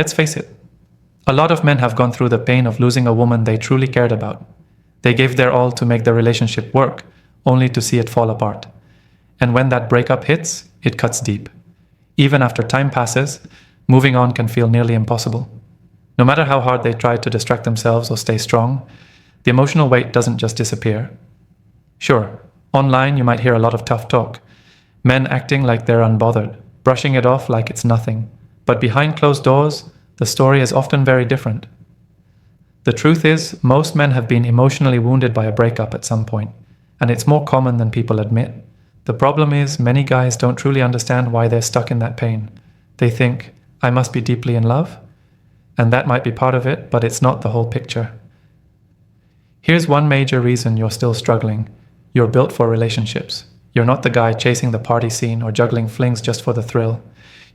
Let's face it, a lot of men have gone through the pain of losing a woman they truly cared about. They gave their all to make the relationship work, only to see it fall apart. And when that breakup hits, it cuts deep. Even after time passes, moving on can feel nearly impossible. No matter how hard they try to distract themselves or stay strong, the emotional weight doesn't just disappear. Sure, online you might hear a lot of tough talk, men acting like they're unbothered, brushing it off like it's nothing. But behind closed doors, the story is often very different. The truth is, most men have been emotionally wounded by a breakup at some point, and it's more common than people admit. The problem is, many guys don't truly understand why they're stuck in that pain. They think, I must be deeply in love, and that might be part of it, but it's not the whole picture. Here's one major reason you're still struggling. You're built for relationships. You're not the guy chasing the party scene or juggling flings just for the thrill.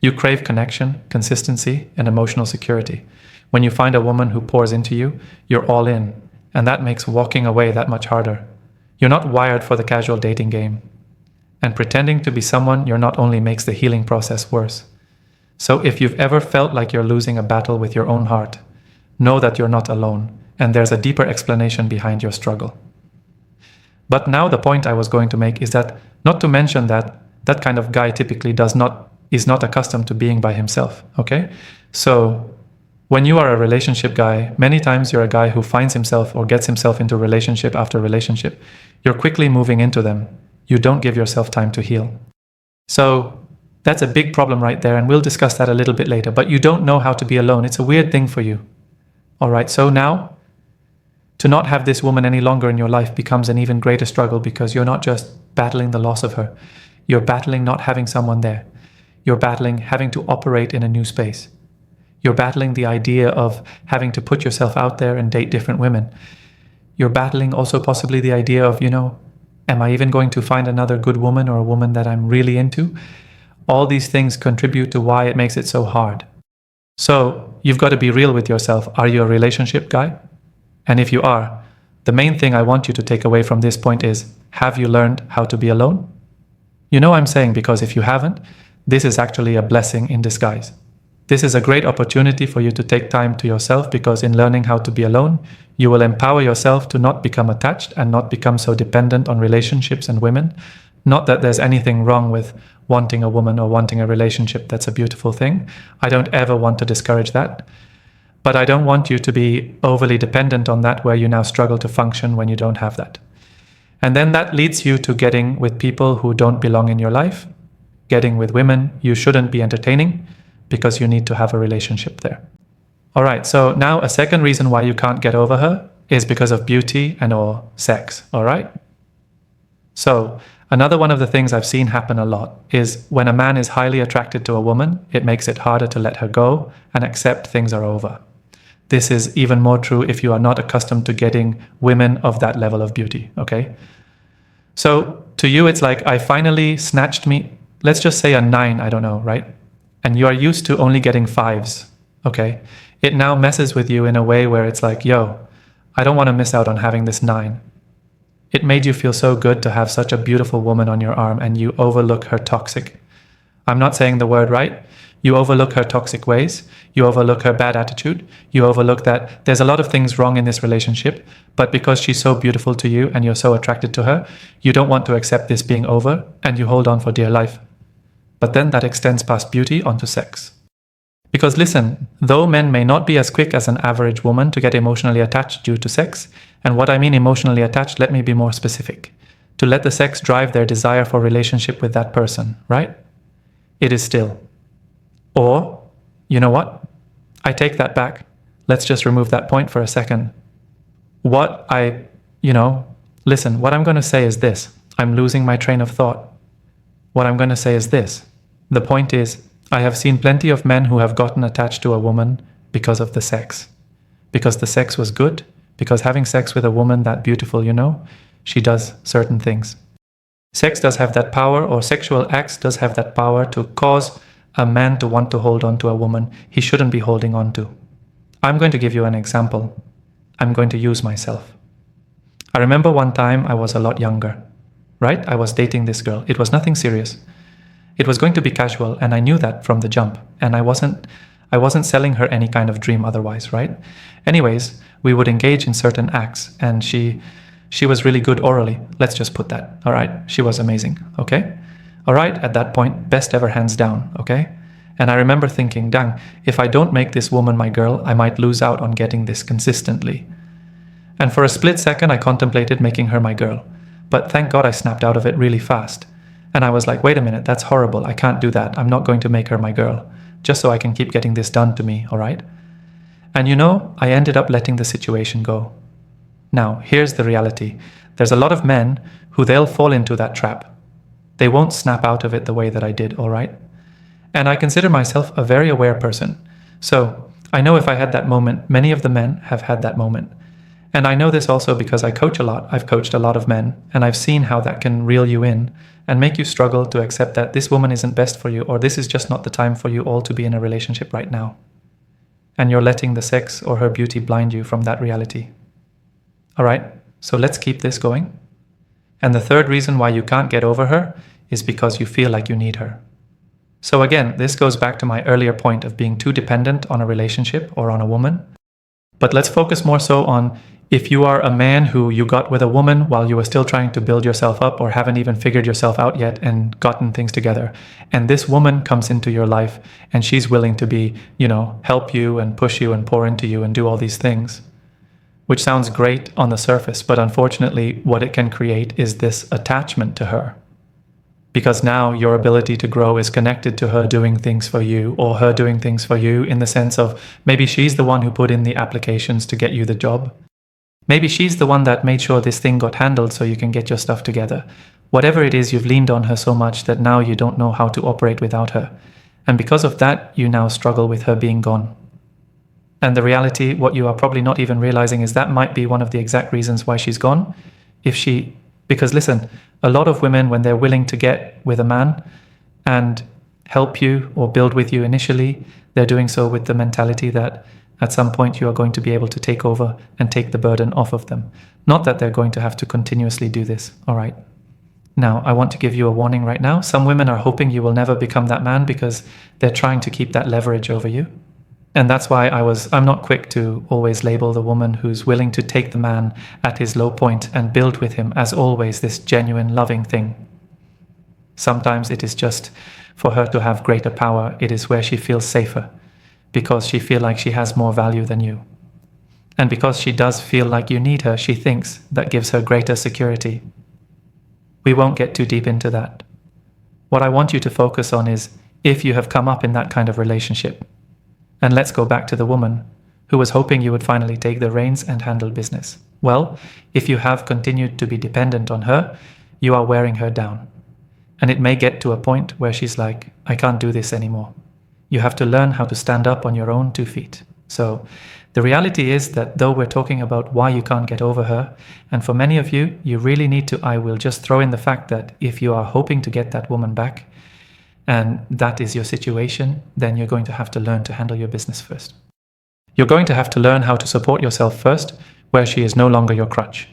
You crave connection, consistency, and emotional security. When you find a woman who pours into you, you're all in, and that makes walking away that much harder. You're not wired for the casual dating game. And pretending to be someone you're not only makes the healing process worse. So if you've ever felt like you're losing a battle with your own heart, know that you're not alone, and there's a deeper explanation behind your struggle. But now the point I was going to make is that, not to mention that that kind of guy typically is not accustomed to being by himself, okay? So when you are a relationship guy, many times you're a guy who finds himself or gets himself into relationship after relationship. You're quickly moving into them. You don't give yourself time to heal. So that's a big problem right there, and we'll discuss that a little bit later, but you don't know how to be alone. It's a weird thing for you. All right, so now, to not have this woman any longer in your life becomes an even greater struggle because you're not just battling the loss of her. You're battling not having someone there. You're battling having to operate in a new space. You're battling the idea of having to put yourself out there and date different women. You're battling also possibly the idea of, am I even going to find another good woman or a woman that I'm really into? All these things contribute to why it makes it so hard. So you've got to be real with yourself. Are you a relationship guy? And if you are, the main thing I want you to take away from this point is, have you learned how to be alone? You know I'm saying, because if you haven't, this is actually a blessing in disguise. This is a great opportunity for you to take time to yourself, because in learning how to be alone, you will empower yourself to not become attached and not become so dependent on relationships and women. Not that there's anything wrong with wanting a woman or wanting a relationship. That's a beautiful thing. I don't ever want to discourage that. But I don't want you to be overly dependent on that, where you now struggle to function when you don't have that. And then that leads you to getting with people who don't belong in your life, getting with women you shouldn't be entertaining, because you need to have a relationship there. All right, so now a second reason why you can't get over her is because of beauty and or sex, all right? So another one of the things I've seen happen a lot is when a man is highly attracted to a woman, it makes it harder to let her go and accept things are over. This is even more true if you are not accustomed to getting women of that level of beauty, okay? So to you, it's like, I finally snatched me, let's just say a 9, I don't know, right? And you are used to only getting 5s, okay? It now messes with you in a way where it's like, yo, I don't want to miss out on having this 9. It made you feel so good to have such a beautiful woman on your arm, and you overlook her toxic. I'm not saying the word right. You overlook her toxic ways. You overlook her bad attitude. You overlook that there's a lot of things wrong in this relationship, but because she's so beautiful to you and you're so attracted to her, you don't want to accept this being over, and you hold on for dear life. But then that extends past beauty onto sex. Because listen, though men may not be as quick as an average woman to get emotionally attached due to sex, and what I mean emotionally attached, let me be more specific. To let the sex drive their desire for relationship with that person, right? It is still. Or, you know what? I take that back. Let's just remove that point for a second. What I'm going to say is this. I'm losing my train of thought. What I'm going to say is this. The point is, I have seen plenty of men who have gotten attached to a woman because of the sex. Because the sex was good, because having sex with a woman that beautiful, she does certain things. Sex does have that power, or sexual acts does have that power to cause a man to want to hold on to a woman he shouldn't be holding on to. I'm going to give you an example. I'm going to use myself. I remember one time I was a lot younger, right? I was dating this girl. It was nothing serious. It was going to be casual, and I knew that from the jump. And I I wasn't selling her any kind of dream otherwise, right? Anyways, we would engage in certain acts, and she was really good orally. Let's just put that. All right, she was amazing, okay? All right, at that point, best ever hands down, okay? And I remember thinking, dang, if I don't make this woman my girl, I might lose out on getting this consistently. And for a split second, I contemplated making her my girl. But thank God I snapped out of it really fast. And I was like, wait a minute, that's horrible. I can't do that. I'm not going to make her my girl, just so I can keep getting this done to me, all right? And you know, I ended up letting the situation go. Now, here's the reality. There's a lot of men who they'll fall into that trap. They won't snap out of it the way that I did, all right? And I consider myself a very aware person. So I know if I had that moment, many of the men have had that moment. And I know this also because I coach a lot. I've coached a lot of men, and I've seen how that can reel you in and make you struggle to accept that this woman isn't best for you, or this is just not the time for you all to be in a relationship right now. And you're letting the sex or her beauty blind you from that reality. All right, so let's keep this going. And the third reason why you can't get over her is because you feel like you need her. So again, this goes back to my earlier point of being too dependent on a relationship or on a woman. But let's focus more so on if you are a man who you got with a woman while you were still trying to build yourself up or haven't even figured yourself out yet and gotten things together. And this woman comes into your life and she's willing to be, help you and push you and pour into you and do all these things, which sounds great on the surface. But unfortunately, what it can create is this attachment to her. Because now your ability to grow is connected to her doing things for you, or her doing things for you in the sense of maybe she's the one who put in the applications to get you the job. Maybe she's the one that made sure this thing got handled so you can get your stuff together. Whatever it is, you've leaned on her so much that now you don't know how to operate without her. And because of that, you now struggle with her being gone. And the reality, what you are probably not even realizing, is that might be one of the exact reasons why she's gone. Because listen, a lot of women, when they're willing to get with a man and help you or build with you initially, they're doing so with the mentality that at some point you are going to be able to take over and take the burden off of them. Not that they're going to have to continuously do this, all right? Now, I want to give you a warning right now. Some women are hoping you will never become that man because they're trying to keep that leverage over you. And that's why I'm not quick to always label the woman who's willing to take the man at his low point and build with him as always this genuine, loving thing. Sometimes it is just for her to have greater power. It is where she feels safer because she feels like she has more value than you. And because she does feel like you need her, she thinks that gives her greater security. We won't get too deep into that. What I want you to focus on is if you have come up in that kind of relationship. And let's go back to the woman who was hoping you would finally take the reins and handle business. Well, if you have continued to be dependent on her, you are wearing her down. And it may get to a point where she's like, I can't do this anymore. You have to learn how to stand up on your own 2 feet. So the reality is that though we're talking about why you can't get over her, and for many of you, you really need to, I will just throw in the fact that if you are hoping to get that woman back, and that is your situation, then you're going to have to learn to handle your business first. You're going to have to learn how to support yourself first, where she is no longer your crutch.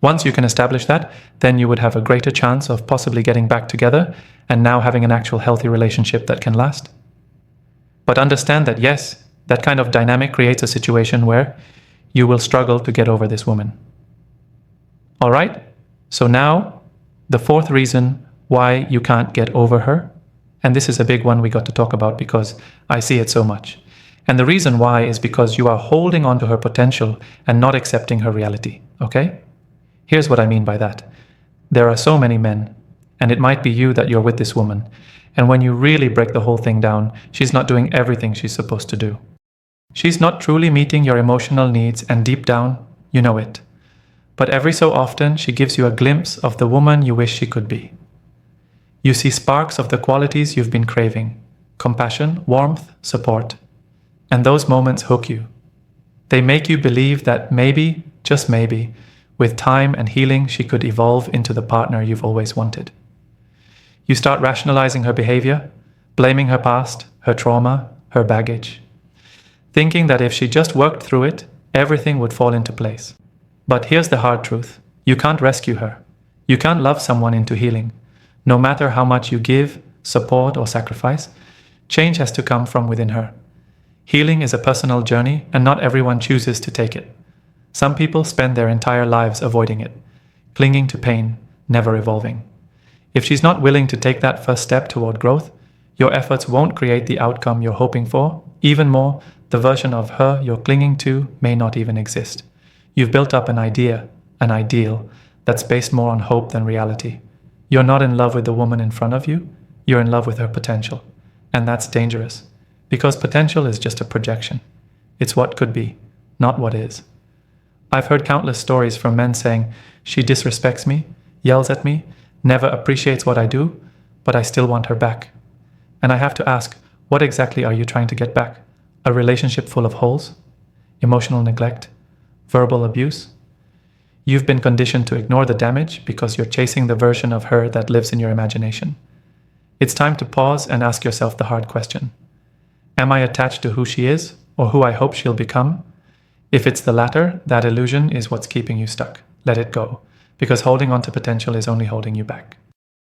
Once you can establish that, then you would have a greater chance of possibly getting back together and now having an actual healthy relationship that can last. But understand that yes, that kind of dynamic creates a situation where you will struggle to get over this woman. All right? So now, the fourth reason why you can't get over her, and this is a big one we got to talk about because I see it so much. And the reason why is because you are holding on to her potential and not accepting her reality, okay? Here's what I mean by that. There are so many men, and it might be you that you're with this woman, and when you really break the whole thing down, she's not doing everything she's supposed to do. She's not truly meeting your emotional needs, and deep down, you know it. But every so often, she gives you a glimpse of the woman you wish she could be. You see sparks of the qualities you've been craving: compassion, warmth, support. And those moments hook you. They make you believe that maybe, just maybe, with time and healing, she could evolve into the partner you've always wanted. You start rationalizing her behavior, blaming her past, her trauma, her baggage, thinking that if she just worked through it, everything would fall into place. But here's the hard truth. You can't rescue her. You can't love someone into healing. No matter how much you give, support, or sacrifice, change has to come from within her. Healing is a personal journey, and not everyone chooses to take it. Some people spend their entire lives avoiding it, clinging to pain, never evolving. If she's not willing to take that first step toward growth, your efforts won't create the outcome you're hoping for. Even more, the version of her you're clinging to may not even exist. You've built up an idea, an ideal, that's based more on hope than reality. You're not in love with the woman in front of you, you're in love with her potential. And that's dangerous, because potential is just a projection. It's what could be, not what is. I've heard countless stories from men saying, she disrespects me, yells at me, never appreciates what I do, but I still want her back. And I have to ask, what exactly are you trying to get back? A relationship full of holes? Emotional neglect? Verbal abuse? You've been conditioned to ignore the damage because you're chasing the version of her that lives in your imagination. It's time to pause and ask yourself the hard question. Am I attached to who she is, or who I hope she'll become? If it's the latter, that illusion is what's keeping you stuck. Let it go, because holding on to potential is only holding you back.